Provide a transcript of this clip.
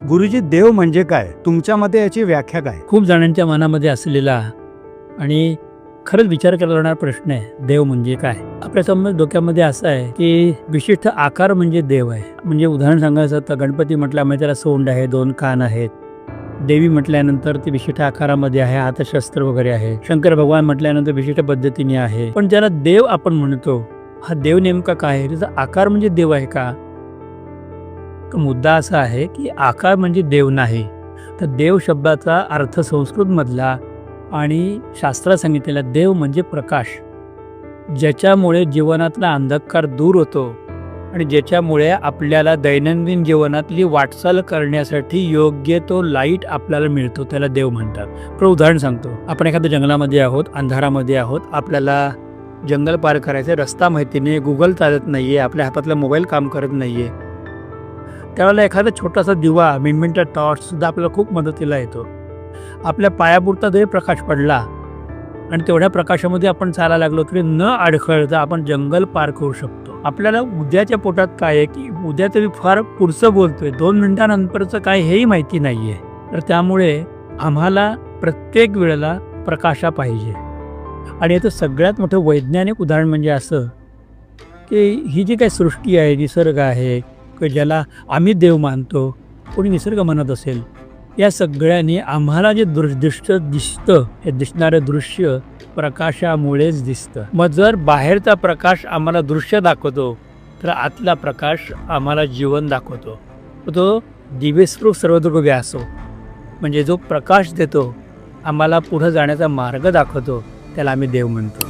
गुरुजी, देव म्हणजे काय? तुमच्या मते याची व्याख्या काय? खूप जणांच्या मनामध्ये असलेला आणि खरंच विचार केला जाणारा प्रश्न आहे, देव म्हणजे काय? आपल्या समज डोक्यामध्ये असं आहे की विशिष्ट आकार म्हणजे देव आहे. म्हणजे उदाहरण सांगायचं तर गणपती म्हटल्यामुळे त्याला सोंड आहे, 2 कान आहेत. देवी म्हटल्यानंतर ती विशिष्ट आकारामध्ये आहे, हातशस्त्र वगैरे आहे. शंकर भगवान म्हटल्यानंतर विशिष्ट पद्धतीने आहे. पण ज्याला देव आपण म्हणतो, हा देव नेमका काय आहे? त्याचा आकार म्हणजे देव आहे का? तर मुद्दा असा आहे की आकार म्हणजे देव नाही, तर देव शब्दाचा अर्थ संस्कृतमधला आणि शास्त्रात सांगितलेला देव म्हणजे प्रकाश, ज्याच्यामुळे जीवनातला अंधकार दूर होतो आणि ज्याच्यामुळे आपल्याला दैनंदिन जीवनातली वाटचाल करण्यासाठी योग्य तो लाईट आपल्याला मिळतो, त्याला देव म्हणतात. तर उदाहरण सांगतो, आपण एखाद्या जंगलामध्ये आहोत, अंधारामध्ये आहोत, आपल्याला जंगल पार करायचं, रस्ता माहिती नाही, गुगल चालत नाही आहे, आपल्या हातातला मोबाईल काम करत नाही आहे, त्यावेळेला एखादा छोटासा दिवा, मिनमिनटा टॉर्चसुद्धा आपल्याला खूप मदतीला येतो. आपल्या पायापुरता जरी प्रकाश पडला आणि तेवढ्या प्रकाशामध्ये आपण चालायला लागलो तरी न अडखळता आपण जंगल पार करू शकतो. आपल्याला उद्याच्या पोटात काय आहे की उद्या तरी फार पुढचं बोलतोय, 2 मिनिटानंतरचं काय हेही माहिती नाही आहे. तर त्यामुळे आम्हाला प्रत्येक वेळेला प्रकाशा पाहिजे. आणि याचं सगळ्यात मोठं वैज्ञानिक उदाहरण म्हणजे असं की ही जी काही सृष्टी आहे, निसर्ग आहे, की ज्याला आम्ही देव मानतो, कोणी निसर्ग म्हणत असेल, या सगळ्यांनी आम्हाला जे दिसतं, हे दिसणारं दृश्य प्रकाशामुळेच दिसतं. मग जर बाहेरचा प्रकाश आम्हाला दृश्य दाखवतो, तर आतला प्रकाश आम्हाला जीवन दाखवतो. तो दिवेस्पृ सर्वदुर्ग व्यासो, म्हणजे जो प्रकाश देतो, आम्हाला पुढं जाण्याचा मार्ग दाखवतो, त्याला आम्ही देव म्हणतो.